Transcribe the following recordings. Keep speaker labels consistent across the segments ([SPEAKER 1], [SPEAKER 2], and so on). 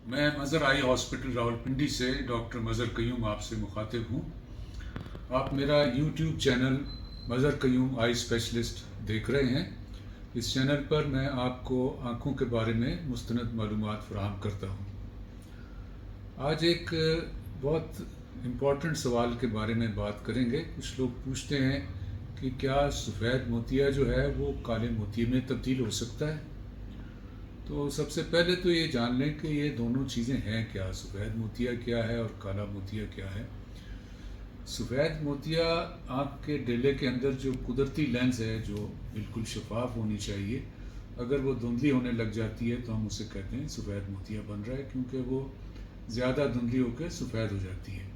[SPEAKER 1] میں مظہر آئی ہاسپٹل راولپنڈی سے ڈاکٹر مظہر قیوم آپ سے مخاطب ہوں۔ آپ میرا یوٹیوب چینل مظہر قیوم آئی اسپیشلسٹ دیکھ رہے ہیں۔ اس چینل پر میں آپ کو آنکھوں کے بارے میں مستند معلومات فراہم کرتا ہوں۔ آج ایک بہت امپورٹنٹ سوال کے بارے میں بات کریں گے۔ کچھ لوگ پوچھتے ہیں کہ کیا سفید موتیا جو ہے وہ کالے موتیے میں تبدیل ہو سکتا ہے؟ تو سب سے پہلے تو یہ جان لیں کہ یہ دونوں چیزیں ہیں کیا، سفید موتیا کیا ہے اور کالا موتیا کیا ہے۔ سفید موتیا آنکھ کے ڈیلے کے اندر جو قدرتی لینس ہے جو بالکل شفاف ہونی چاہیے، اگر وہ دھندلی ہونے لگ جاتی ہے تو ہم اسے کہتے ہیں سفید موتیا بن رہا ہے، کیونکہ وہ زیادہ دھندلی ہو کے سفید ہو جاتی ہے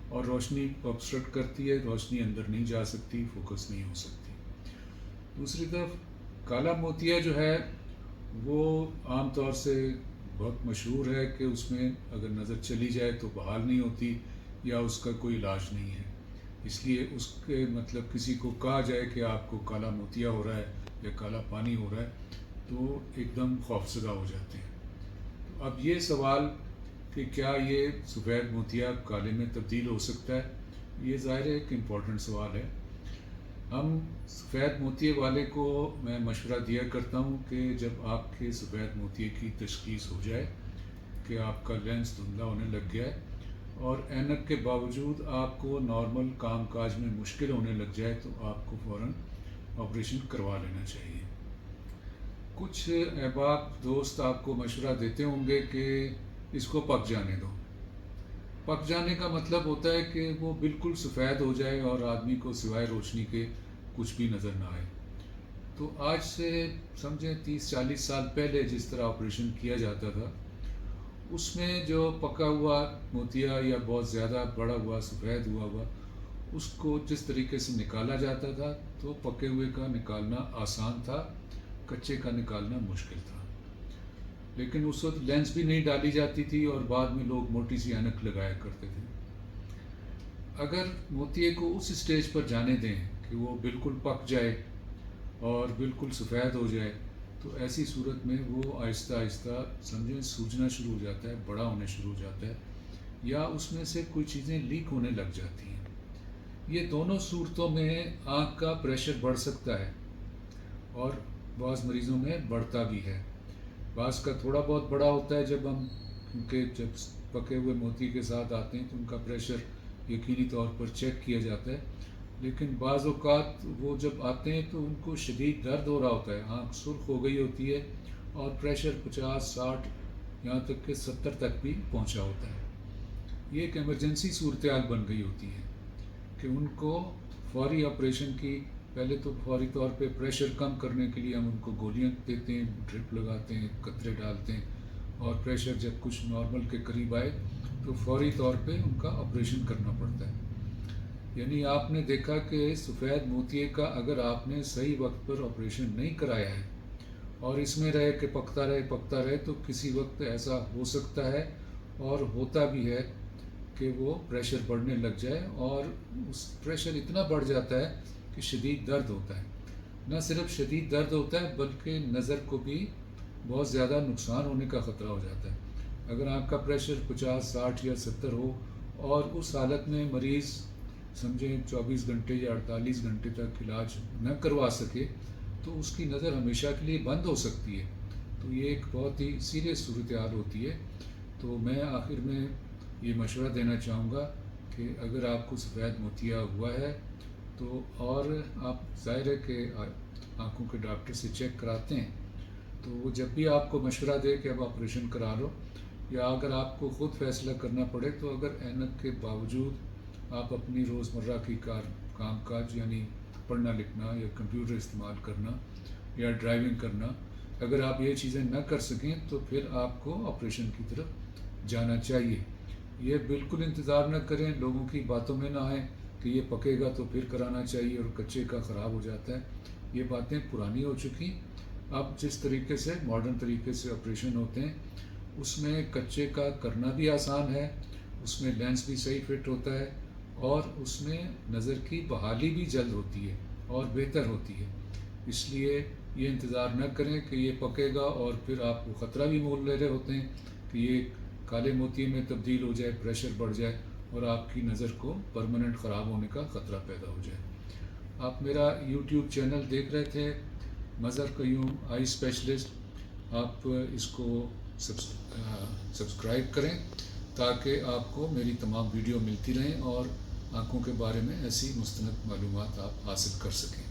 [SPEAKER 1] اور روشنی آبسٹرکٹ کرتی ہے، روشنی اندر نہیں جا سکتی، فوکس نہیں ہو سکتی۔ دوسری طرف کالا موتیا جو ہے وہ عام طور سے بہت مشہور ہے کہ اس میں اگر نظر چلی جائے تو بحال نہیں ہوتی یا اس کا کوئی علاج نہیں ہے۔ اس لیے اس کے مطلب کسی کو کہا جائے کہ آپ کو کالا موتیا ہو رہا ہے یا کالا پانی ہو رہا ہے تو ایک دم خوفزدہ ہو جاتے ہیں۔ تو اب یہ سوال کہ کیا یہ سفید موتیا کالے میں تبدیل ہو سکتا ہے، یہ ظاہر ہے ایک امپورٹنٹ سوال ہے۔ ہم سفید موتیے والے کو میں مشورہ دیا کرتا ہوں کہ جب آپ کے سفید موتیے کی تشخیص ہو جائے کہ آپ کا لینس دھندلا ہونے لگ گیا ہے اور اینک کے باوجود آپ کو نارمل کام کاج میں مشکل ہونے لگ جائے تو آپ کو فوراً آپریشن کروا لینا چاہیے۔ کچھ احباب دوست آپ کو مشورہ دیتے ہوں گے کہ اس کو پک جانے دو۔ پک جانے کا مطلب ہوتا ہے کہ وہ بالکل سفید ہو جائے اور آدمی کو سوائے روشنی کے کچھ بھی نظر نہ آئے۔ تو آج سے سمجھیں 30-40 سال پہلے جس طرح آپریشن کیا جاتا تھا، اس میں جو پکا ہوا موتیا یا بہت زیادہ بڑا ہوا سفید ہوا اس کو جس طریقے سے نکالا جاتا تھا تو پکے ہوئے کا نکالنا آسان تھا، کچے کا نکالنا مشکل تھا۔ لیکن اس وقت لینس بھی نہیں ڈالی جاتی تھی اور بعد میں لوگ موٹی سی اینک لگایا کرتے تھے۔ اگر موتیے کو اس اسٹیج پر جانے دیں کہ وہ بالکل پک جائے اور بالکل سفید ہو جائے تو ایسی صورت میں وہ آہستہ آہستہ سمجھیں سوجنا شروع ہو جاتا ہے، بڑا ہونے شروع ہو جاتا ہے یا اس میں سے کوئی چیزیں لیک ہونے لگ جاتی ہیں۔ یہ دونوں صورتوں میں آنکھ کا پریشر بڑھ سکتا ہے اور بعض مریضوں میں بڑھتا بھی ہے۔ بعض کا تھوڑا بہت بڑا ہوتا ہے کیونکہ جب پکے ہوئے موتی کے ساتھ آتے ہیں تو ان کا پریشر یقینی طور پر چیک کیا جاتا ہے، لیکن بعض اوقات وہ جب آتے ہیں تو ان کو شدید درد ہو رہا ہوتا ہے، آنکھ سرخ ہو گئی ہوتی ہے اور پریشر 50-60 یہاں تک کہ 70 تک بھی پہنچا ہوتا ہے۔ یہ ایک ایمرجنسی صورتحال بن گئی ہوتی ہے کہ ان کو فوری آپریشن کی، پہلے تو فوری طور پہ پریشر کم کرنے کے لیے ہم ان کو گولیاں دیتے ہیں، ڈرپ لگاتے ہیں، قطرے ڈالتے ہیں، اور پریشر جب کچھ نارمل کے قریب آئے تو فوری طور پہ ان کا آپریشن کرنا پڑتا ہے۔ یعنی آپ نے دیکھا کہ سفید موتیے کا اگر آپ نے صحیح وقت پر آپریشن نہیں کرایا ہے اور اس میں رہے کہ پکتا رہے تو کسی وقت ایسا ہو سکتا ہے اور ہوتا بھی ہے کہ وہ پریشر بڑھنے لگ جائے اور اس پریشر اتنا بڑھ جاتا ہے کہ شدید درد ہوتا ہے۔ نہ صرف شدید درد ہوتا ہے بلکہ نظر کو بھی بہت زیادہ نقصان ہونے کا خطرہ ہو جاتا ہے۔ اگر آپ کا پریشر 50-60 یا 70 ہو اور اس حالت میں مریض سمجھیں 24 گھنٹے یا 48 گھنٹے تک علاج نہ کروا سکے تو اس کی نظر ہمیشہ کے لیے بند ہو سکتی ہے۔ تو یہ ایک بہت ہی سیریس صورتحال ہوتی ہے۔ تو میں آخر میں یہ مشورہ دینا چاہوں گا کہ اگر آپ کو سفید موتیا ہوا ہے تو اور آپ ظاہر ہے کہ آنکھوں کے ڈاکٹر سے چیک کراتے ہیں تو وہ جب بھی آپ کو مشورہ دے کہ اب آپریشن کرا لو، یا اگر آپ کو خود فیصلہ کرنا پڑے تو اگر اینک کے باوجود آپ اپنی روزمرہ کی کام کاج یعنی پڑھنا لکھنا یا کمپیوٹر استعمال کرنا یا ڈرائیونگ کرنا، اگر آپ یہ چیزیں نہ کر سکیں تو پھر آپ کو آپریشن کی طرف جانا چاہیے۔ یہ بالکل انتظار نہ کریں، لوگوں کی باتوں میں نہ آئیں کہ یہ پکے گا تو پھر کرانا چاہیے اور کچے کا خراب ہو جاتا ہے۔ یہ باتیں پرانی ہو چکی۔ اب جس طریقے سے ماڈرن طریقے سے آپریشن ہوتے ہیں اس میں کچے کا کرنا بھی آسان ہے، اس میں لینس بھی صحیح فٹ ہوتا ہے اور اس میں نظر کی بحالی بھی جلد ہوتی ہے اور بہتر ہوتی ہے۔ اس لیے یہ انتظار نہ کریں کہ یہ پکے گا اور پھر آپ کو خطرہ بھی مول لے رہے ہوتے ہیں کہ یہ کالے موتیے میں تبدیل ہو جائے، پریشر بڑھ جائے اور آپ کی نظر کو پرماننٹ خراب ہونے کا خطرہ پیدا ہو جائے۔ آپ میرا یوٹیوب چینل دیکھ رہے تھے مظہر قیوم آئی اسپیشلسٹ، آپ اس کو سبسکرائب کریں تاکہ آپ کو میری تمام ویڈیو ملتی رہیں اور آنکھوں کے بارے میں ایسی مستند معلومات آپ حاصل کر سکیں۔